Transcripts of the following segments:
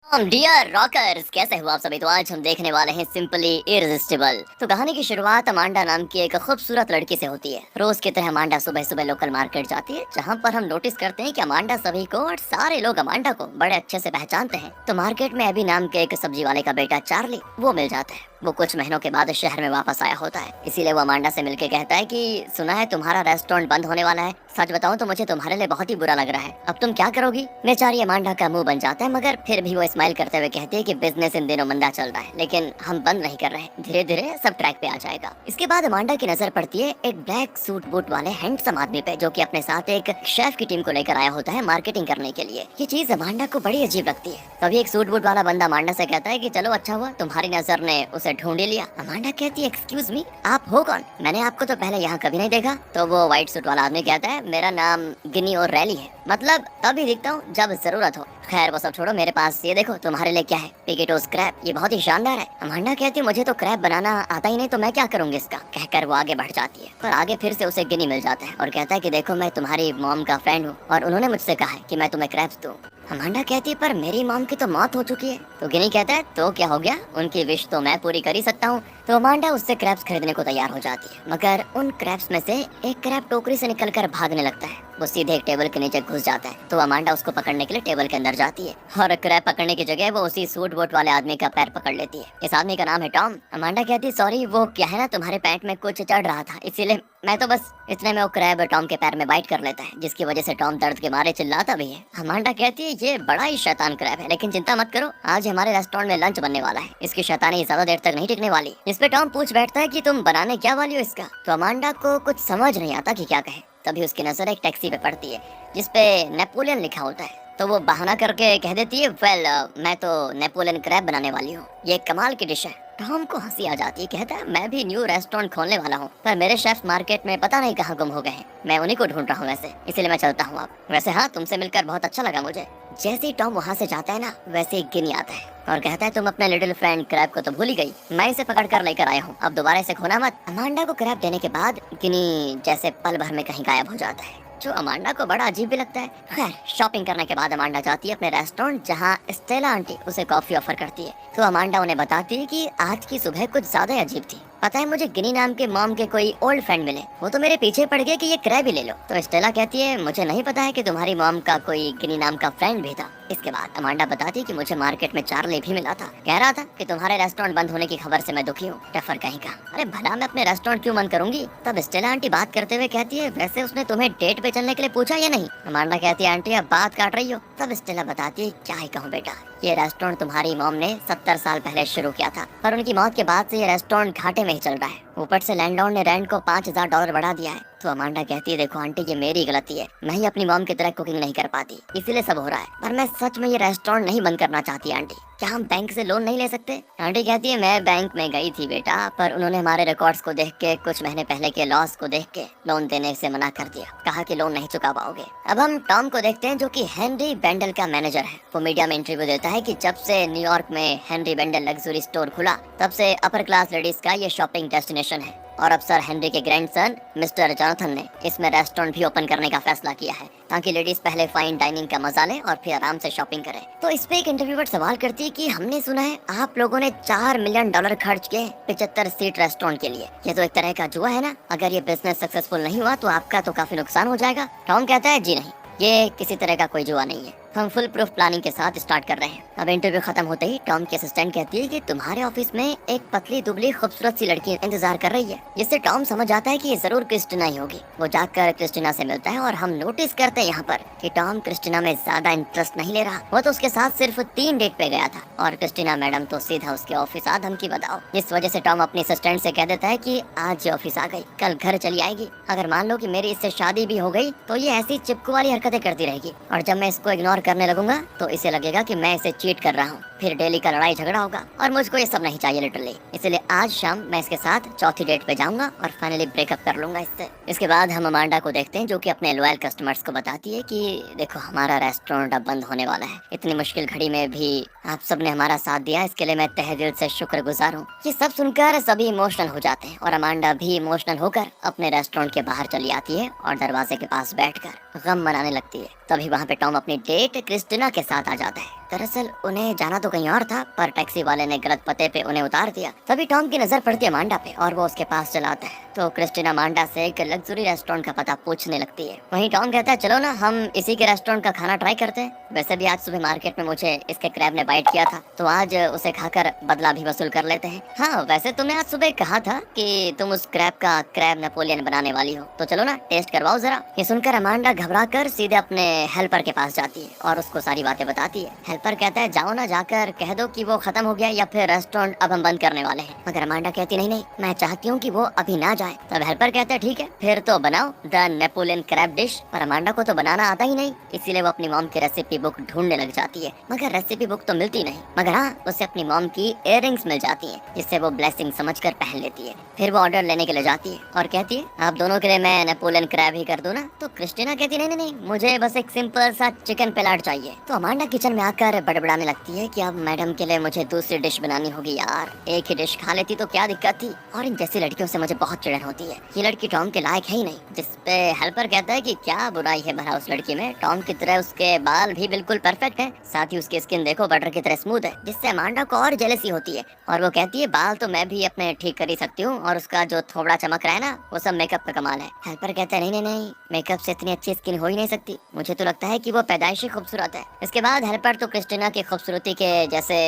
Dear rockers, कैसे हो आप सभी। तो आज हम देखने वाले हैं सिंपली इररेसिस्टिबल। तो कहानी की शुरुआत अमांडा नाम की एक खूबसूरत लड़की से होती है। रोज की तरह अमांडा सुबह सुबह लोकल मार्केट जाती है, जहाँ पर हम नोटिस करते हैं कि अमांडा सभी को और सारे लोग अमांडा को बड़े अच्छे से पहचानते हैं। तो मार्केट में अभी नाम के एक सब्जी वाले का बेटा चार्ली वो मिल जाता है। वो कुछ महीनों के बाद शहर में वापस आया होता है, इसीलिए वो अमांडा से मिलके कहता है कि सुना है तुम्हारा रेस्टोरेंट बंद होने वाला है। सच बताऊं तो मुझे तुम्हारे लिए बहुत ही बुरा लग रहा है। अब तुम क्या करोगी। बेचारी अमांडा का मुंह बन जाता है, मगर फिर भी वो स्माइल करते हुए कहती है कि बिजनेस इन दिनों मंदा चल रहा है, लेकिन हम बंद नहीं कर रहे, धीरे धीरे सब ट्रैक पे आ जाएगा। इसके बाद अमांडा की नजर पड़ती है एक ब्लैक सूट बूट वाले हैंडसम आदमी पे, जो कि अपने साथ एक शेफ की टीम को लेकर आया होता है मार्केटिंग करने के लिए। ये चीज अमांडा को बड़ी अजीब लगती है। तभी एक सूट बूट वाला बंदा अमांडा से कहता है कि चलो अच्छा हुआ तुम्हारी नजर ने उसे ढूंढ ही लिया। अमांडा कहती है एक्सक्यूज मी, आप हो कौन, मैंने आपको तो पहले यहाँ कभी नहीं देखा। तो वो व्हाइट सूट वाला आदमी कहता है मेरा नाम गिनी और रैली है, मतलब तभी दिखता हूँ जब जरूरत हो। खैर वो सब छोड़ो, मेरे पास ये देखो तुम्हारे लिए क्या है, पिकेटोस क्रैब, ये बहुत ही शानदार है। अमांडा कहती है मुझे तो क्रैब बनाना आता ही नहीं, तो मैं क्या करूंगी इसका। कहकर वो आगे बढ़ जाती है, पर आगे फिर से उसे गिनी मिल जाता है और कहता है कि देखो मैं तुम्हारी मॉम का फ्रेंड हूँ और उन्होंने मुझसे कहा है कि मैं तुम्हें क्रैब्स दूं। अमांडा कहती है पर मेरी मॉम की तो मौत हो चुकी है। तो गिनी कहता है तो क्या हो गया, उनकी विश तो मैं पूरी कर ही सकता हूँ। तो अमांडा उससे क्रैब्स खरीदने को तैयार हो जाती है, मगर उन क्रैब्स में से एक क्रैब टोकरी से निकलकर भागने लगता है। वो सीधे एक टेबल के नीचे घुस जाता है। तो अमांडा उसको पकड़ने के लिए टेबल के अंदर जाती है और क्रैब पकड़ने की जगह वो उसी सूट बूट वाले आदमी का पैर पकड़ लेती है। इस आदमी का नाम है टॉम। अमांडा कहती है सॉरी, वो क्या है ना तुम्हारे पैंट में कुछ चढ़ रहा था, इसीलिए मैं तो बस इतने में वो क्रैब टॉम के पैर में बाइट कर लेता है, जिसकी वजह से टॉम दर्द के मारे चिल्लाता भी है। अमांडा कहती है ये बड़ा ही शैतान क्रैब है, लेकिन चिंता मत करो, आज हमारे रेस्टोरेंट में लंच बनने वाला है, इसकी शैतानी ज्यादा देर तक नहीं टिकने वाली। इस पे टॉम पूछ बैठता है कि तुम बनाने क्या वाली हो इसका। तो अमांडा को कुछ समझ नहीं आता कि क्या कहे। तभी उसकी नजर एक टैक्सी पे पड़ती है जिसपे नेपोलियन लिखा होता है। तो वो बहाना करके कह देती है वेल मैं तो नेपोलियन क्रैब बनाने वाली हूँ, ये कमाल की डिश है। टॉम को हंसी आ जाती है, कहता है मैं भी न्यू रेस्टोरेंट खोलने वाला हूँ, पर मेरे शेफ मार्केट में पता नहीं कहाँ गुम हो गए हैं, मैं उन्हीं को ढूंढ रहा हूँ वैसे, इसीलिए मैं चलता हूँ अब। वैसे हाँ, तुमसे मिलकर बहुत अच्छा लगा मुझे। जैसे ही टॉम वहाँ से जाता है ना, वैसे ही गिनी आता है और कहता है तुम अपने लिटिल फ्रेंड क्रैब को तो भूल ही गई, मैं इसे पकड़ कर लेकर आया हूँ, अब दोबारा इसे खोना मत। अमांडा को क्रैब देने के बाद गिनी जैसे पल भर में कहीं गायब हो जाता है, जो अमांडा को बड़ा अजीब भी लगता है। खैर शॉपिंग करने के बाद अमांडा जाती है अपने रेस्टोरेंट, जहाँ स्टेला आंटी उसे कॉफी ऑफर करती है। तो अमांडा उन्हें बताती है कि आज की सुबह कुछ ज्यादा ही अजीब थी। पता है मुझे गिनी नाम के मॉम के कोई ओल्ड फ्रेंड मिले, वो तो मेरे पीछे पड़ गए कि ये क्रैब ही ले लो। तो स्टेला कहती है मुझे नहीं पता है कि तुम्हारी मॉम का कोई गिनी नाम का फ्रेंड भी था। इसके बाद अमांडा बताती है कि मुझे मार्केट में चार्ली भी मिला था, कह रहा था कि तुम्हारे रेस्टोरेंट बंद होने की खबर से मैं दुखी हूँ, टफर कहीं का। अरे भला मैं अपने रेस्टोरेंट क्यों बंद करूंगी। तब स्टेला आंटी बात करते हुए कहती है वैसे उसने तुम्हें डेट पे चलने के लिए पूछा या नहीं। अमांडा कहती है आंटी अब बात काट रही हो। तब स्टेला बताती है क्या ही कहूँ बेटा, ये रेस्टोरेंट तुम्हारी मॉम ने 70 साल पहले शुरू किया था, पर उनकी मौत के बाद से ये रेस्टोरेंट घाटे में ही चल रहा है, ऊपर से लैंडलॉर्ड ने रेंट को $5000 बढ़ा दिया है। तो अमांडा कहती है देखो आंटी ये मेरी गलती है, मैं ही अपनी मॉम की तरह कुकिंग नहीं कर पाती, इसीलिए सब हो रहा है, पर मैं सच में ये रेस्टोरेंट नहीं बंद करना चाहती आंटी, क्या हम बैंक से लोन नहीं ले सकते। आंटी कहती है मैं बैंक में गई थी बेटा, पर उन्होंने हमारे रिकॉर्ड्स को देख के कुछ महीने पहले के लॉस को देख के लोन देने से मना कर दिया, कहा कि लोन नहीं चुका पाओगे। अब हम टॉम को देखते हैं जो कि हेनरी बेंडल का मैनेजर है। वो मीडिया में इंटरव्यू देता है कि जब से न्यूयॉर्क में हेनरी बेंडल लग्जरी स्टोर खुला, तब से अपर क्लास लेडीज का ये शॉपिंग डेस्टिनेशन है, और अब सर हेनरी के ग्रैंडसन मिस्टर जोनाथन ने इसमें रेस्टोरेंट भी ओपन करने का फैसला किया है, ताकि लेडीज पहले फाइन डाइनिंग का मजा लें और फिर आराम से शॉपिंग करें। तो इस पे एक इंटरव्यूअर सवाल करती है कि हमने सुना है आप लोगों ने $4 मिलियन खर्च किए 75 सीट रेस्टोरेंट के लिए, ये तो एक तरह का जुआ है ना, अगर ये बिजनेस सक्सेसफुल नहीं हुआ तो आपका तो काफी नुकसान हो जाएगा। टॉम कहता है जी नहीं, ये किसी तरह का कोई जुआ नहीं है, हम फुल प्रूफ प्लानिंग के साथ स्टार्ट कर रहे हैं। अब इंटरव्यू खत्म होते ही टॉम की असिस्टेंट कहती है कि तुम्हारे ऑफिस में एक पतली दुबली खूबसूरत सी लड़की इंतजार कर रही है, जिससे टॉम समझ आता है कि ये जरूर क्रिस्टिना ही होगी। वो जाकर क्रिस्टिना से मिलता है और हम नोटिस करते हैं यहाँ पर कि टॉम क्रिस्टिना में ज्यादा इंटरेस्ट नहीं ले रहा, वो तो उसके साथ सिर्फ 3 डेट पे गया था और क्रिस्टिना मैडम तो सीधा उसके ऑफिस आ धमकी बताओ। इस वजह से टॉम अपनी असिस्टेंट से कह देता है कि आज ये ऑफिस आ गई, कल घर चली आएगी, अगर मान लो कि मेरी इससे शादी भी हो गई तो ये ऐसी चिपकू वाली हरकतें करती रहेगी, और जब मैं इसको इग्नोर करने लगूंगा तो इसे लगेगा कि मैं इसे चीट कर रहा हूँ, फिर डेली का लड़ाई झगड़ा होगा, और मुझको ये सब नहीं चाहिए लिटरली। इसलिए आज शाम मैं इसके साथ चौथी डेट पे जाऊंगा और फाइनली ब्रेकअप कर लूंगा इससे। इसके बाद हम अमांडा को देखते हैं जो कि अपने लॉयल कस्टमर्स को बताती है कि देखो हमारा रेस्टोरेंट अब बंद होने वाला है, इतनी मुश्किल घड़ी में भी आप सबने हमारा साथ दिया, इसके लिए मैं तहे दिल से शुक्रगुजार हूँ। ये सब सुनकर सभी इमोशनल हो जाते हैं और अमांडा भी इमोशनल होकर अपने रेस्टोरेंट के बाहर चली आती है और दरवाजे के पास बैठकर गम मनाने लगती है। तभी वहाँ पे टॉम अपनी डेट क्रिस्टिना के साथ आ जाता है। दरअसल उन्हें जाना तो कहीं और था, पर टैक्सी वाले ने गलत पते पे उन्हें उतार दिया। तभी टॉम की नजर पड़ती है अमांडा पे और वो उसके पास चला आता है। तो क्रिस्टीना अमांडा से एक लग्जरी रेस्टोरेंट का पता पूछने लगती है। वहीं टॉम कहता है चलो ना हम इसी के रेस्टोरेंट का खाना ट्राई करते हैं। वैसे भी आज सुबह मार्केट में मुझे इसके क्रैब ने बाइट किया था, तो आज उसे खाकर बदला भी वसूल कर लेते हैं। हाँ, वैसे तुमने आज सुबह कहा था कि तुम उस क्रैब नेपोलियन बनाने वाली हो, तो चलो ना टेस्ट करवाओ जरा। ये सुनकर अमांडा घबरा कर सीधे अपने हेल्पर के पास जाती है और उसको सारी बातें बताती है। हेल्पर कहता है जाओ ना, जाकर कह दो कि वो खत्म हो गया या फिर रेस्टोरेंट अब हम बंद करने वाले हैं। मगर अमांडा कहती नहीं नहीं, मैं चाहती हूँ कि वो अभी ना जाए। तब हेल्पर कहता है ठीक है फिर तो बनाओ द नेपोलियन क्रैब डिश। पर अमांडा को तो बनाना आता ही नहीं, इसीलिए वो अपनी मॉम की रेसिपी बुक ढूंढने लग जाती है। मगर रेसिपी बुक तो मिलती नहीं, मगर हाँ उसे अपनी मॉम की इयररिंग्स मिल जाती हैं, जिससे वो ब्लेसिंग समझकर पहन लेती है। फिर वो ऑर्डर लेने के लिए जाती है और कहती है आप दोनों के लिए मैं नेपोलियन क्रैब ही कर दूं ना। तो क्रिस्टीना कहती नहीं नहीं नहीं, मुझे बस एक सिंपल सा चिकन पेलाट चाहिए। तो अमांडा किचन में आकर बड़बड़ाने लगती है कि अब मैडम के लिए मुझे दूसरी डिश बनानी होगी। यार एक ही डिश खा लेती तो क्या दिक्कत थी, और इन जैसी लड़कियों से मुझे बहुत चिढ़न होती है। ये लड़की टॉम के लायक है ही नहीं। जिसपे हेल्पर कहता है कि क्या बुराई है भला उस लड़की में, टॉम की तरह उसके बाल भी बिल्कुल परफेक्ट है, साथ ही उसकी स्किन देखो बटर की तरह स्मूथ है, जिससे अमांडा को और जेलसी होती है। और वो कहती है बाल तो मैं भी अपने ठीक कर ही सकती हूँ, और उसका जो थोबड़ा चमक रहा है ना वो सब मेकअप का कमाल है। हेल्पर कहता है नहीं नहीं नहीं, मेकअप से इतनी अच्छी स्किन हो ही नहीं सकती, मुझे तो लगता है कि वो पैदाइशी खूबसूरत है। इसके बाद हेल्पर तो क्रिस्टीना की खूबसूरती के जैसे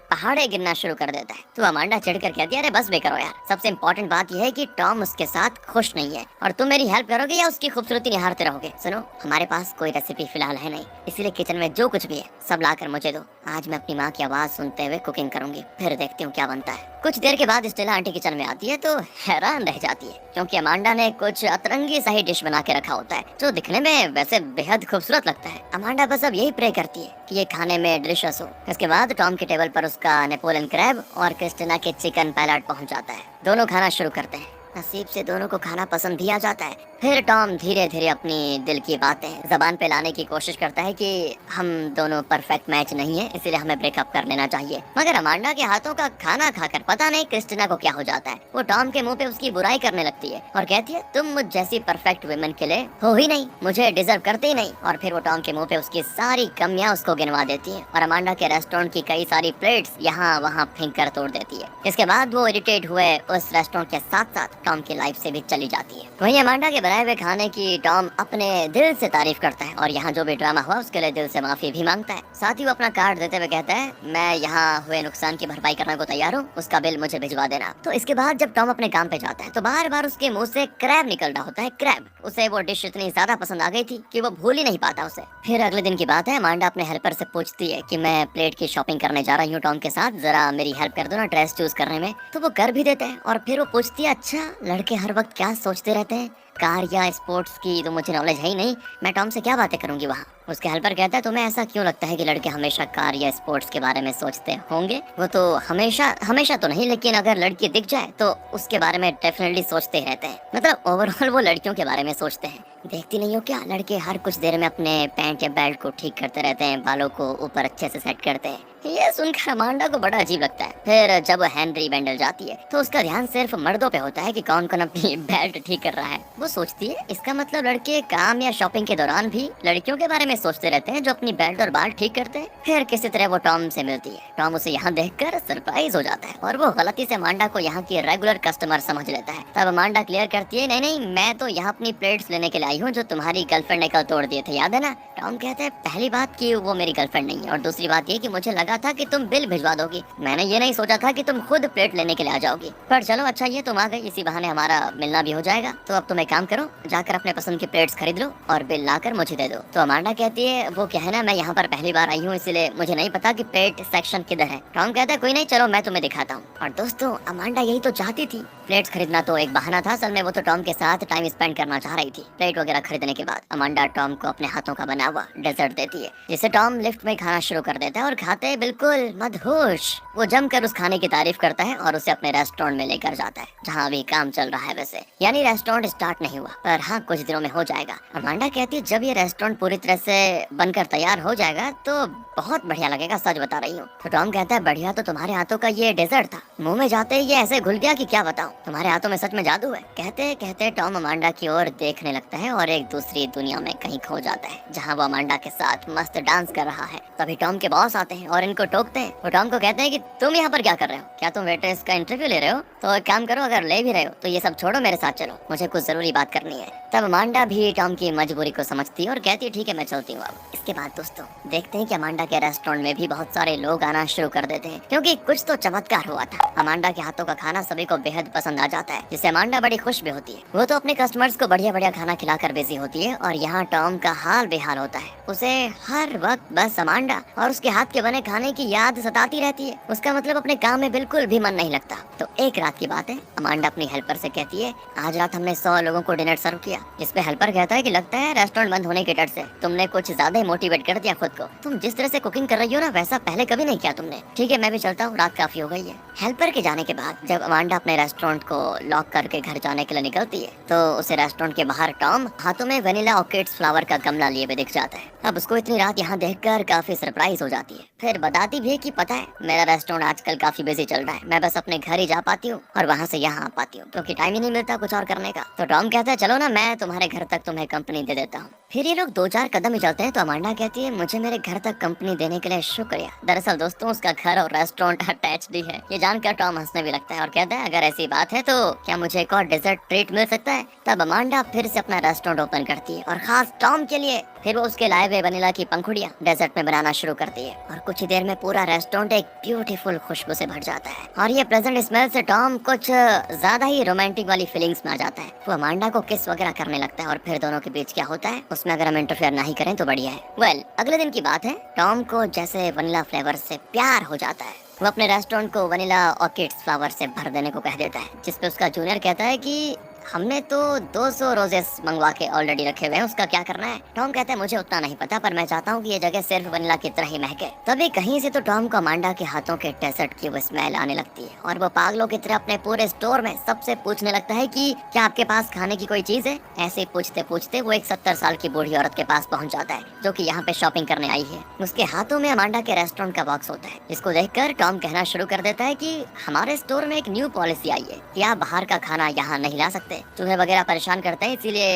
पहाड़े गिरना शुरू कर देता है। तो अमांडा चिढ़कर कहती है अरे बस बेकरो यार, सबसे इम्पोर्टेंट बात यह है कि टॉम उसके साथ खुश नहीं है और तुम मेरी हेल्प करोगे या उसकी खूबसूरती निहारते रहोगे। सुनो, हमारे पास कोई रेसिपी फिलहाल है नहीं, इसीलिए किचन में जो कुछ भी है सब लाकर मुझे दो। आज मैं अपनी माँ की आवाज सुनते हुए कुकिंग करूंगी, फिर देखती हूँ क्या बनता है। कुछ देर के बाद स्टेला आंटी किचन में आती है तो हैरान रह जाती है, क्योंकि अमांडा ने कुछ अतरंगी सा ही डिश बना के रखा होता है, जो दिखने में वैसे बेहद खूबसूरत लगता है। अमांडा बस अब यही प्रे करती है कि ये खाने में डिलीशियस हो। इसके बाद टॉम के टेबल पर उसका नेपोलियन क्रैब और क्रिस्टीना के चिकन पैलाट पहुंच जाता है। दोनों खाना शुरू करते हैं। नसीब से दोनों को खाना पसंद भी आ जाता है। फिर टॉम धीरे धीरे अपनी दिल की बातें जबान पे लाने की कोशिश करता है कि हम दोनों परफेक्ट मैच नहीं है, इसीलिए हमें ब्रेकअप कर लेना चाहिए। मगर अमांडा के हाथों का खाना खाकर पता नहीं क्रिस्टीना को क्या हो जाता है, वो टॉम के मुंह पे उसकी बुराई करने लगती है और कहती है तुम मुझ जैसी परफेक्ट वुमेन के लिए हो ही नहीं, मुझे डिजर्व करते ही नहीं। और फिर वो टॉम के मुंह पे उसकी सारी कमियां उसको गिनवा देती है और अमांडा के रेस्टोरेंट की कई सारी प्लेट्स यहाँ वहाँ फेंक कर तोड़ देती है। इसके बाद वो इरिटेट हुए उस रेस्टोरेंट के साथ साथ टॉम की लाइफ से भी चली जाती है। वहीं अमांडा के बनाए हुए खाने की टॉम अपने दिल से तारीफ करता है और यहाँ जो भी ड्रामा हुआ उसके लिए दिल से माफी भी मांगता है। साथ ही वो अपना कार्ड देते हुए कहता है मैं यहाँ हुए नुकसान की भरपाई करने को तैयार हूँ, उसका बिल मुझे भिजवा देना। तो इसके बाद जब टॉम अपने काम पे जाता है तो बार बार उसके मुंह से क्रैब निकल रहा होता है, क्रैब। उसे वो डिश इतनी ज्यादा पसंद आ गई थी कि वो भूल ही नहीं पाता उसे। फिर अगले दिन की बात है, अमांडा अपने हेल्पर से पूछती है कि मैं प्लेट की शॉपिंग करने जा रही हूँ टॉम के साथ, जरा मेरी हेल्प कर दो ना ड्रेस चूज करने में। तो वो कर भी देते हैं और फिर वो पूछती है अच्छा लड़के हर वक्त क्या सोचते रहते हैं, कार या स्पोर्ट्स की तो मुझे नॉलेज है ही नहीं, मैं टॉम से क्या बातें करूंगी वहाँ। उसके हेल्पर कहता है तुम्हें ऐसा क्यों लगता है कि लड़के हमेशा कार या स्पोर्ट्स के बारे में सोचते होंगे, वो तो हमेशा तो नहीं, लेकिन अगर लड़की दिख जाए तो उसके बारे में डेफिनेटली सोचते ही रहते हैं। मतलब ओवरऑल वो लड़कियों के बारे में सोचते हैं। देखती नहीं हो क्या, लड़के हर कुछ देर में अपने पैंट या बेल्ट को ठीक करते रहते हैं, बालों को ऊपर अच्छे से सेट करते हैं। ये सुनकर अमांडा को बड़ा अजीब लगता है। फिर जब हेनरी बेंडल जाती है तो उसका ध्यान सिर्फ मर्दों पे होता है कि कौन कौन अपनी बेल्ट ठीक कर रहा है। वो सोचती है इसका मतलब लड़के काम या शॉपिंग के दौरान भी लड़कियों के बारे में सोचते रहते हैं जो अपनी बेल्ट और बाल ठीक करते हैं। फिर किसी तरह वो टॉम से मिलती है। टॉम उसे यहाँ देखकर सरप्राइज हो जाता है और वो गलती से अमांडा को यहाँ की रेगुलर कस्टमर समझ लेता है। तब अमांडा क्लियर करती है नहीं नहीं, मैं तो यहाँ अपनी प्लेट्स लेने के लिए आई हूँ जो तुम्हारी गर्लफ्रेंड ने कल तोड़ दिए थे, याद है ना। टॉम कहता है पहली बात कि वो मेरी गर्लफ्रेंड नहीं है और दूसरी बात ये कि मुझे लगा था कि तुम बिल भिजवा दोगी, मैंने ये नहीं सोचा था कि तुम खुद प्लेट लेने के लिए आ जाओगी। पर चलो अच्छा ये तुम आ गई, इसी बहाने हमारा मिलना भी हो जाएगा। तो अब तुम एक काम करो, जाकर अपने पसंद की प्लेट्स खरीद लो और बिल लाकर मुझे दे दो। तो अमांडा कहती है वो क्या है ना, मैं यहाँ पर पहली बार आई हूँ इसलिए मुझे नहीं पता कि प्लेट सेक्शन किधर है। टॉम कहता है कोई नहीं, चलो मैं तुम्हें दिखाता हूँ। और दोस्तों अमांडा यही तो चाहती थी, प्लेट्स खरीदना तो एक बहाना था, असल में वो तो टॉम के साथ टाइम स्पेंड करना चाह रही थी। प्लेट वगैरह खरीदने के बाद अमांडा टॉम को अपने हाथों का बना हुआ डेजर्ट देती है, जिसे टॉम लिफ्ट में खाना शुरू कर देता है और खाते बिल्कुल मदहोश वो जमकर उस खाने की तारीफ करता है और उसे अपने रेस्टोरेंट में लेकर जाता है जहाँ अभी काम चल रहा है। वैसे यानी रेस्टोरेंट स्टार्ट नहीं हुआ, पर हाँ कुछ दिनों में हो जाएगा। अमांडा कहती है जब ये रेस्टोरेंट पूरी तरह से बनकर तैयार हो जाएगा तो बहुत बढ़िया लगेगा, सच बता रही हूँ। तो टॉम कहता है बढ़िया तो तुम्हारे हाथों का ये डेजर्ट था, मुंह में जाते ही ये ऐसे घुल गया कि क्या बताऊं, तुम्हारे हाथों में सच में जादू है। कहते कहते टॉम अमांडा की ओर देखने लगता है और एक दूसरी दुनिया में कहीं खो जाता है, जहाँ वो अमांडा के साथ मस्त डांस कर रहा है। तभी टॉम के बॉस आते हैं और इनको टोकते हैं। वो टॉम को कहते हैं कि तुम यहाँ पर क्या कर रहे हो, क्या तुम वेट्रेस का इंटरव्यू ले रहे हो? तो एक काम करो, अगर ले भी रहे हो तो ये सब छोड़ो, मेरे साथ चलो, मुझे कुछ जरूरी बात करनी है। तब अमांडा भी टॉम की मजबूरी को समझती है और कहती है ठीक है मैं चलती हूँ। अब इसके बाद दोस्तों देखते हैं कि अमांडा के रेस्टोरेंट में भी बहुत सारे लोग आना शुरू कर देते हैं, क्योंकि कुछ तो चमत्कार हुआ था। अमांडा के हाथों का खाना सभी को बेहद पसंद आ जाता है, जिससे अमांडा बड़ी खुश भी होती है। वो तो अपने कस्टमर्स को बढ़िया बढ़िया खाना खिलाकर बिजी होती है और यहाँ टॉम का हाल बेहाल होता है। उसे हर वक्त बस अमांडा और उसके हाथ के बने खाने की याद सताती रहती है। उसका मतलब अपने काम में बिल्कुल भी मन नहीं लगता। तो एक रात की बात है, अमांडा अपनी हेल्पर से कहती है आज रात हमने 100 लोगों को डिनर सर्व किया। जिसपे हेल्पर कहता है कि लगता है रेस्टोरेंट बंद होने के डर से तुमने कुछ ज्यादा ही मोटिवेट कर दिया खुद को। तुम जिस तरह से कुकिंग कर रही हो ना, वैसा पहले कभी नहीं किया तुमने। ठीक है मैं भी चलता हूँ, रात काफी हो गई है। हेल्पर के जाने के बाद जब अमांडा अपने रेस्टोरेंट को लॉक करके घर जाने के लिए निकलती है तो उसे रेस्टोरेंट के बाहर टॉम हाथों में वनीला ऑर्किड्स फ्लावर का गमला लिए हुए दिख जाता है। अब उसको इतनी रात यहाँ देखकर काफी सरप्राइज हो जाती है। फिर बताती भी है कि पता है मेरा रेस्टोरेंट आजकल काफी बिजी चल रहा है, मैं बस अपने घर ही जा पाती हूँ और वहाँ से यहाँ आ पाती हूँ, क्योंकि टाइम ही नहीं मिलता कुछ और करने का। तो टॉम कहता है चलो ना मैं तुम्हारे घर तक तुम्हें कंपनी दे देता हूँ। फिर ये लोग 2-4 कदम ही चलते हैं तो अमांडा कहती है मुझे मेरे घर तक कंपनी देने के लिए शुक्रिया। दरअसल दोस्तों उसका घर और रेस्टोरेंट अटैच्ड ही है। ये जानकर टॉम हंसने भी लगता है और कहता है अगर ऐसी बात है तो क्या मुझे एक और डेजर्ट ट्रीट मिल सकता है? तब अमांडा फिर से अपना रेस्टोरेंट ओपन करती है और खास टॉम के लिए। फिर वो उसके लाए हुए वनीला की पंखुड़ियाँ डेजर्ट में बनाना शुरू करती है और कुछ ही देर में पूरा रेस्टोरेंट एक ब्यूटीफुल खुशबू से भर जाता है। और ये प्लेजेंट स्मेल से टॉम कुछ ज्यादा ही रोमांटिक वाली फीलिंग्स में आ जाता है। वो अमांडा को किस वगैरह करने लगता है और फिर दोनों के बीच क्या होता है उसमें अगर हम इंटरफेयर नहीं करें तो बढ़िया है। वेल, अगले दिन की बात है। टॉम को जैसे वनीला फ्लेवर से प्यार हो जाता है। वो अपने रेस्टोरेंट को वनीला ऑर्किड्स फ्लावर से भर देने को कह देता है, जिसपे उसका जूनियर कहता है कि हमने तो 200 रोजेस मंगवा के ऑलरेडी रखे हुए हैं, उसका क्या करना है? टॉम कहता है मुझे उतना नहीं पता, पर मैं चाहता हूँ कि ये जगह सिर्फ वनीला की तरह ही महके। तभी कहीं से तो टॉम को अमांडा के हाथों के डेजर्ट की वो स्मेल आने लगती है और वो पागलों की तरह अपने पूरे स्टोर में सबसे पूछने लगता है कि क्या आपके पास खाने की कोई चीज है? ऐसे पूछते पूछते वो एक 70 साल की बूढ़ी औरत के पास पहुँच जाता है, जो की यहाँ पे शॉपिंग करने आई है। उसके हाथों में अमांडा के रेस्टोरेंट का बॉक्स होता है, जिसको देखकर टॉम कहना शुरू कर देता है कि हमारे स्टोर में एक न्यू पॉलिसी आई है कि आप बाहर का खाना यहाँ नहीं ला सकते, चूहे वगैरह परेशान करते हैं, इसीलिए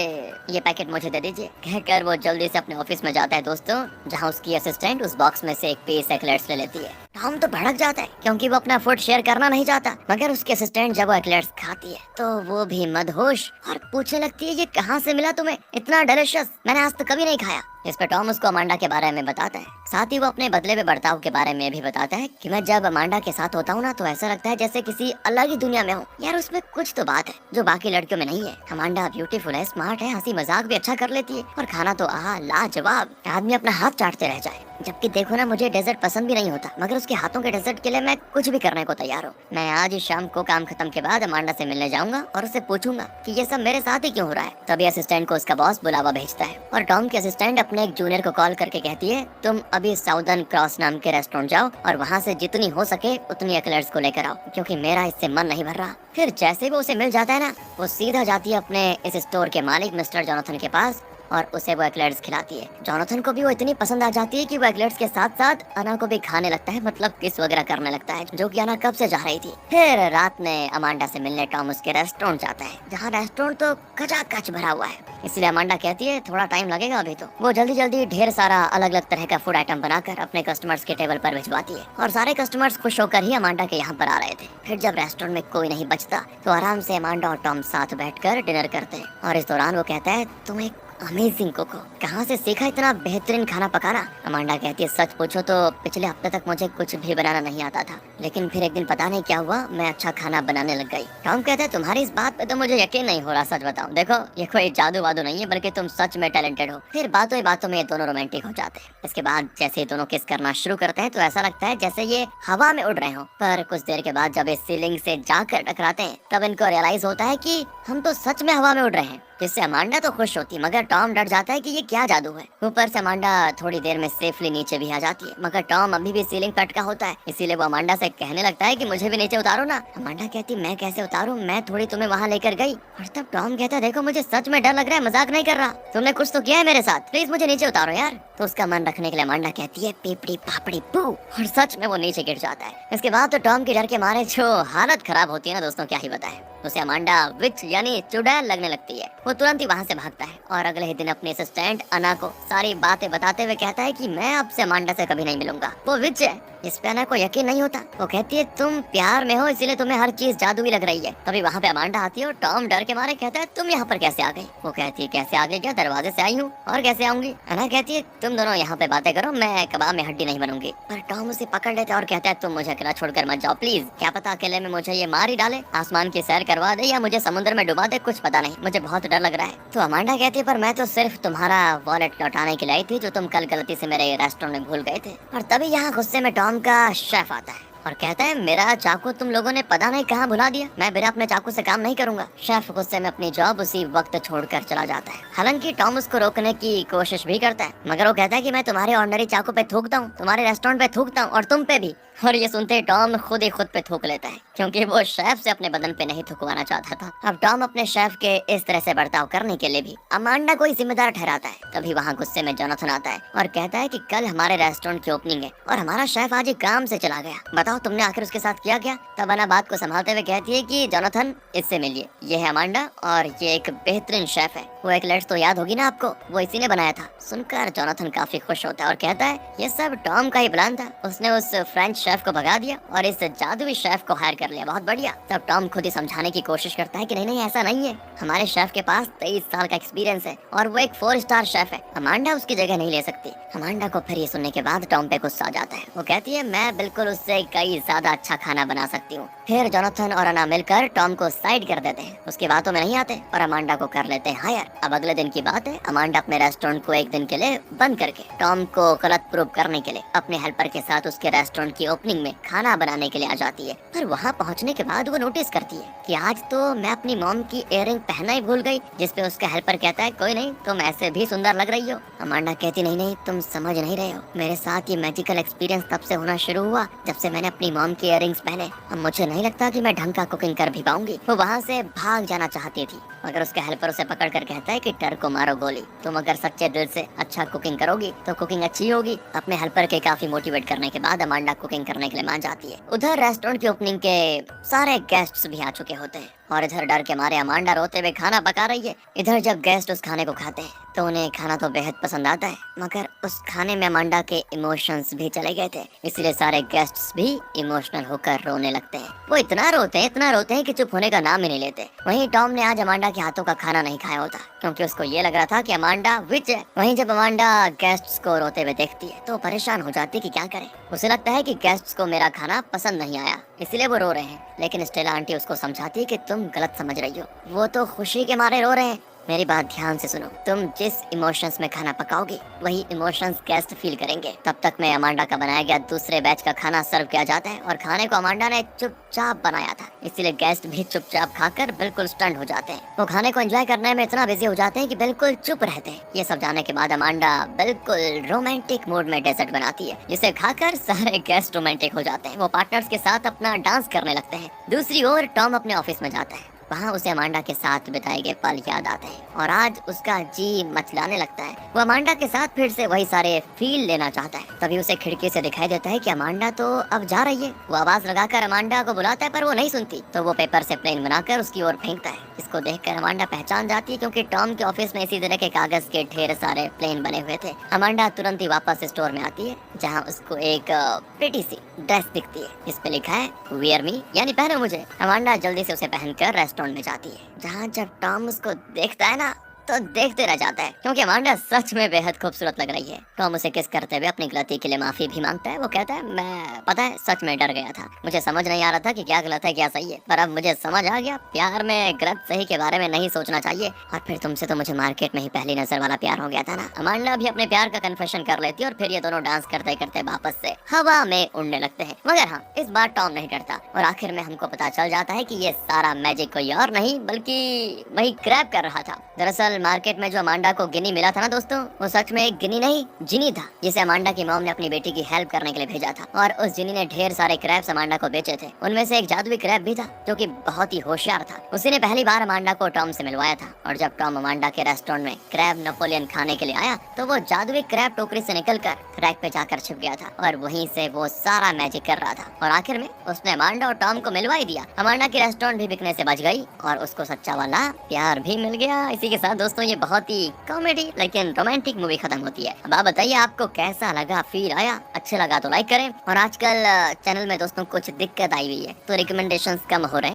ये पैकेट मुझे दे दीजिए। कहकर वो जल्दी से अपने ऑफिस में जाता है दोस्तों, जहाँ उसकी असिस्टेंट उस बॉक्स में से एक पीस एक्लेट्स ले लेती है। टॉम तो भड़क जाता है क्योंकि वो अपना फूड शेयर करना नहीं चाहता, मगर उसके असिस्टेंट जब वो एक्लेट्स खाती है तो वो भी मदहोश और पूछने लगती है ये कहाँ से मिला तुम्हें, इतना डिलीशियस, मैंने आज तक कभी नहीं खाया। इस पर टॉम उसको अमांडा के बारे में बताता है, साथ ही वो अपने बदले में बर्ताव के बारे में भी बताता है कि मैं जब अमांडा के साथ होता हूँ ना तो ऐसा लगता है जैसे किसी अलग ही दुनिया में हूँ। यार उसमें कुछ तो बात है जो बाकी लड़कियों में नहीं है। अमांडा ब्यूटीफुल है, स्मार्ट है, हंसी मजाक भी अच्छा कर लेती है और खाना तो आहा लाजवाब, आदमी अपना हाथ चाटते रह जाए। जबकि देखो ना मुझे डेजर्ट पसंद भी नहीं होता, मगर उसके हाथों के डेजर्ट के लिए मैं कुछ भी करने को तैयार हूँ। मैं आज ही शाम को काम खत्म के बाद अमांडा से मिलने जाऊंगा और उससे पूछूंगा कि ये सब मेरे साथ ही क्यों हो रहा है। तभी असिस्टेंट को उसका बॉस बुलावा भेजता है और टॉम के असिस्टेंट अपने एक जूनियर को कॉल करके कहती है तुम अभी साउदर्न क्रॉस नाम के रेस्टोरेंट जाओ और वहाँ से जितनी हो सके उतनी एक्लेट्स को लेकर आओ, क्योंकि मेरा इससे मन नहीं भर रहा। फिर जैसे वो उसे मिल जाता है ना, वो सीधा जाती है अपने इस स्टोर के मालिक मिस्टर जोनाथन के पास और उसे वो एक्लेट्स खिलाती है। जोनाथन को भी वो इतनी पसंद आ जाती है कि वो एक्लेट्स के साथ साथ अना को भी खाने लगता है, मतलब किस वगैरह करने लगता है, जो कि अना कब से जा रही थी। फिर रात में अमांडा से मिलने टॉम उसके रेस्टोरेंट जाता है, जहाँ रेस्टोरेंट तो खचाखच भरा हुआ है। इसलिए अमांडा कहती है थोड़ा टाइम लगेगा अभी तो। वो जल्दी जल्दी ढेर सारा अलग अलग तरह का फूड आइटम बनाकर अपने कस्टमर्स के टेबल पर भिजवाती है और सारे कस्टमर्स खुश होकर ही अमांडा के यहाँ पर आ रहे थे। फिर जब रेस्टोरेंट में कोई नहीं बचता तो आराम से अमांडा और टॉम साथ बैठकर डिनर करते हैं और इस दौरान वो कहता है तुम एक अमेजिंग कुक हो, कहाँ से सीखा इतना बेहतरीन खाना पकाना? अमांडा कहती है सच पूछो तो पिछले हफ्ते तक मुझे कुछ भी बनाना नहीं आता था, लेकिन फिर एक दिन पता नहीं क्या हुआ मैं अच्छा खाना बनाने लग गई। टॉम कहता है तुम्हारी इस बात पे तो मुझे यकीन नहीं हो रहा, सच बताऊं, देखो ये कोई जादू वादू नहीं है, बल्कि तुम सच में टैलेंटेड हो। फिर बातों ही बातों में ये दोनों रोमांटिक हो जाते हैं। इसके बाद जैसे ये दोनों किस करना शुरू करते हैं तो ऐसा लगता है जैसे ये हवा में उड़ रहे हो, पर कुछ देर के बाद जब ये सीलिंग से जाकर टकराते हैं तब इनको रियलाइज होता है कि हम तो सच में हवा में उड़ रहे हैं, जिससे अमांडा तो खुश होती है मगर टॉम डर जाता है कि ये क्या जादू है। ऊपर से अमांडा थोड़ी देर में सेफली नीचे भी आ जाती है, मगर टॉम अभी भी सीलिंग पे अटका होता है, इसीलिए वो अमांडा से कहने लगता है कि मुझे भी नीचे उतारो ना। अमांडा कहती मैं कैसे उतारूं, मैं थोड़ी तुम्हें वहाँ लेकर गई। और तब टॉम कहता देखो मुझे सच में डर लग रहा है, मजाक नहीं कर रहा, तुमने कुछ तो किया है मेरे साथ, प्लीज मुझे नीचे उतारो यार। तो उसका मन रखने के लिए अमांडा कहती है पीपड़ी पापड़ी पू, और सच में वो नीचे गिर जाता है। इसके बाद तो टॉम के डर के मारे जो हालत खराब होती है ना दोस्तों, क्या ही बताए। उसे अमांडा विच यानी चुड़ैल लगने लगती है। वो तुरंत ही वहाँ से भागता है और अगले ही दिन अपने असिस्टेंट अना को सारी बातें बताते हुए कहता है कि मैं अब से अमांडा से कभी नहीं मिलूंगा, वो विच है। इस पे अना को यकीन नहीं होता। वो कहती है तुम प्यार में हो इसीलिए तुम्हें हर चीज जादुई लग रही है। तभी वहाँ पे अमांडा आती है और टॉम डर के मारे कहता है तुम यहाँ पर कैसे आ गई। वो कहती है कैसे आ गई, क्या दरवाजे से आई हूँ और कैसे आऊंगी। अना कहती है तुम दोनों यहाँ पे बातें करो, मैं कबाब में हड्डी नहीं बनूंगी। पर टॉम उसे पकड़ लेता है और कहता है तुम मुझे अकेला छोड़कर मत जाओ प्लीज, क्या पता अकेले में मुझे ये मार ही डाले, आसमान की सैर करवा दे या मुझे समुद्र में डुबा दे, कुछ पता नहीं, मुझे बहुत डर लग रहा है। तो अमांडा कहती है पर मैं तो सिर्फ तुम्हारा वॉलेट लौटाने के लिए आई थी जो तुम कल गलती से मेरे रेस्टोरेंट में भूल गए थे। और तभी यहाँ गुस्से में टॉम का शेफ आता है और कहता है मेरा चाकू तुम लोगों ने पता नहीं कहाँ भुला दिया, मैं बिना अपने चाकू से काम नहीं करूंगा। शेफ गुस्से में अपनी जॉब उसी वक्त छोड़कर चला जाता है। हालांकि टॉम उसको रोकने की कोशिश भी करता है, मगर वो कहता है कि मैं तुम्हारे ऑर्डिनरी चाकू पे थूकता हूँ, तुम्हारे रेस्टोरेंट पे थूकता हूँ और तुम पे भी। और ये सुनते टॉम खुद ही खुद पे थूक लेता है क्योंकि वो शेफ से अपने बदन पे नहीं थुकवाना चाहता था। अब टॉम अपने शेफ के इस तरह से बर्ताव करने के लिए भी अमांडा को ही जिम्मेदार ठहराता है। तभी वहाँ गुस्से में जोनाथन आता है और कहता है कि कल हमारे रेस्टोरेंट की ओपनिंग है और हमारा शेफ आज ही काम से चला गया, बताओ तुमने आखिर उसके साथ क्या किया। तब अना बात को संभालते हुए कहती है कि जोनाथन इससे मिलिए, ये है अमांडा और ये एक बेहतरीन शेफ है, वो एक लट्स तो याद होगी ना आपको, वो इसी ने बनाया था। सुनकर जोनाथन काफी खुश होता है और कहता है ये सब टॉम का ही प्लान था, उसने उस फ्रेंच शेफ को भगा दिया और इस जादुई शेफ को हायर कर लिया, बहुत बढ़िया। तब टॉम खुद ही समझाने की कोशिश करता है कि नहीं नहीं ऐसा नहीं है, हमारे शेफ के पास 23 साल का एक्सपीरियंस है और वो एक 4 स्टार शेफ है, अमांडा उसकी जगह नहीं ले सकती। अमांडा को फिर ये सुनने के बाद टॉम पे गुस्सा आ जाता है। वो कहती है मैं बिल्कुल उससे कई ज्यादा अच्छा खाना बना सकती हूँ। फिर जोनाथन और अना मिलकर टॉम को साइड कर देते हैं, उसकी बातों में नहीं आते और अमांडा को कर लेते हैं हायर। अब अगले दिन की बात है, अमांडा अपने रेस्टोरेंट को एक दिन के लिए बंद करके टॉम को गलत प्रूव करने के लिए अपने हेल्पर के साथ उसके रेस्टोरेंट की ओपनिंग में खाना बनाने के लिए आ जाती है। पर वहाँ पहुँचने के बाद वो नोटिस करती है कि आज तो मैं अपनी मॉम की इयररिंग पहनना ही भूल गई, जिसपे उसका हेल्पर कहता है कोई नहीं तुम ऐसे भी सुंदर लग रही हो। अमांडा कहती नहीं नहीं तुम समझ नहीं रहे हो, मेरे साथ ये मैजिकल एक्सपीरियंस तब से होना शुरू हुआ जब से मैंने अपनी मॉम की इयररिंग्स पहने। अब मुझे नहीं लगता कि मैं ढंग का कुकिंग कर भी पाऊंगी। वो वहाँ से भाग जाना चाहती थी मगर उसका हेल्पर उसे पकड़ कर कहता है कि डर को मारो गोली, तुम अगर सच्चे दिल से अच्छा कुकिंग करोगी तो कुकिंग अच्छी होगी। अपने हेल्पर के काफी मोटिवेट करने के बाद अमांडा कुकिंग करने के लिए मान जाती है। उधर रेस्टोरेंट की ओपनिंग के सारे गेस्ट्स भी आ चुके होते हैं और इधर डर के मारे अमांडा रोते हुए खाना पका रही है। इधर जब गेस्ट उस खाने को खाते हैं तो उन्हें खाना तो बेहद पसंद आता है, मगर उस खाने में अमांडा के इमोशंस भी चले गए थे, इसलिए सारे गेस्ट्स भी इमोशनल होकर रोने लगते हैं। वो इतना रोते हैं कि चुप होने का नाम ही नहीं लेते। वहीं टॉम ने आज अमांडा के हाथों का खाना नहीं खाया होता क्योंकि उसको ये लग रहा था कि अमांडा विच है। वहीं जब अमांडा गेस्ट्स को रोते हुए देखती है तो परेशान हो जाती है कि क्या करे। उसे लगता है कि गेस्ट्स को मेरा खाना पसंद नहीं आया इसलिए वो रो रहे हैं, लेकिन स्टेला आंटी उसको समझाती है कि तुम गलत समझ रही हो, वो तो खुशी के मारे रो रहे हैं। मेरी बात ध्यान से सुनो, तुम जिस इमोशंस में खाना पकाओगे वही इमोशंस गेस्ट फील करेंगे। तब तक में अमांडा का बनाया गया दूसरे बैच का खाना सर्व किया जाता है और खाने को अमांडा ने चुपचाप बनाया था, इसीलिए गेस्ट भी चुपचाप खाकर बिल्कुल स्टंट हो जाते हैं। वो खाने को एंजॉय करने में इतना बिजी हो जाते हैं कि बिल्कुल चुप रहते हैं। ये सब जाने के बाद अमांडा बिल्कुल रोमांटिक मूड में डेजर्ट बनाती है जिसे खाकर सारे गेस्ट रोमांटिक हो जाते हैं। वो पार्टनर्स के साथ अपना डांस करने लगते हैं। दूसरी ओर टॉम अपने ऑफिस में जाता है, वहाँ उसे अमांडा के साथ बिताए गए पल याद आते हैं और आज उसका जी मचलाने लगता है। वो अमांडा के साथ फिर से वही सारे फील लेना चाहता है। तभी उसे खिड़की से दिखाई देता है कि अमांडा तो अब जा रही है। वो आवाज लगाकर अमांडा को बुलाता है पर वो नहीं सुनती, तो वो पेपर से प्लेन बनाकर उसकी ओर फेंकता है। इसको देखकर अमांडा पहचान जाती है क्योंकि टॉम के ऑफिस में इसी तरह के कागज के ढेर सारे प्लेन बने हुए थे। अमांडा तुरंत ही वापस स्टोर में आती है जहाँ उसको एक प्रिटी सी ड्रेस दिखती है जिसपे लिखा है वियर मी यानी पहनो मुझे। अमांडा जल्दी से उसे पहनकर रेस्टोरेंट में जाती है जहाँ जब टॉम उसको देखता है ना तो देखते रह जाता है क्योंकि अमांडा सच में बेहद खूबसूरत लग रही है। टॉम उसे किस करते हुए अपनी गलती के लिए माफी भी मांगता है। वो कहता है मैं पता है सच में डर गया था, मुझे समझ नहीं आ रहा था कि क्या गलत है क्या सही है, पर अब मुझे समझ आ गया प्यार में गलत सही के बारे में नहीं सोचना चाहिए। और फिर तुमसे तो मुझे मार्केट में ही पहली नजर वाला प्यार हो गया था ना। अमांडा भी अपने प्यार का कन्फेशन कर लेती है और फिर ये दोनों डांस करते करते वापस से हवा में उड़ने लगते हैं। मगर हाँ, इस बार टॉम नहीं डरता और आखिर में हमको पता चल जाता है कि ये सारा मैजिक कोई और नहीं बल्कि वही क्रैब कर रहा था। दरअसल कल मार्केट में जो अमांडा को गिनी मिला था ना दोस्तों, वो सच में एक गिनी नहीं जिनी था, जिसे अमांडा की मॉम ने अपनी बेटी की हेल्प करने के लिए भेजा था। और उस जिनी ने ढेर सारे क्रैब्स अमांडा को बेचे थे। उनमें से एक जादुई क्रैब भी था जो कि बहुत ही होशियार था। उसी ने पहली बार अमांडा को टॉम से मिलवाया था। और जब टॉम अमांडा के रेस्टोरेंट में क्रैब नेपोलियन खाने के लिए आया तो वो जादुई क्रैब टोकरी से निकलकर रैक पे जाकर छिप गया था और वहीं से वो सारा मैजिक कर रहा था। और आखिर में उसने अमांडा और टॉम को मिलवा ही दिया। अमांडा की रेस्टोरेंट भी बिकने से बच गई और उसको सच्चा वाला प्यार भी मिल गया। इसी के साथ दोस्तों ये बहुत ही कॉमेडी लेकिन रोमांटिक मूवी खत्म होती है। अब आप बताइए आपको कैसा लगा, फील आया? अच्छा लगा तो लाइक करें। और आजकल चैनल में दोस्तों कुछ दिक्कत आई हुई है तो रिकमेंडेशंस कम हो रहे हैं।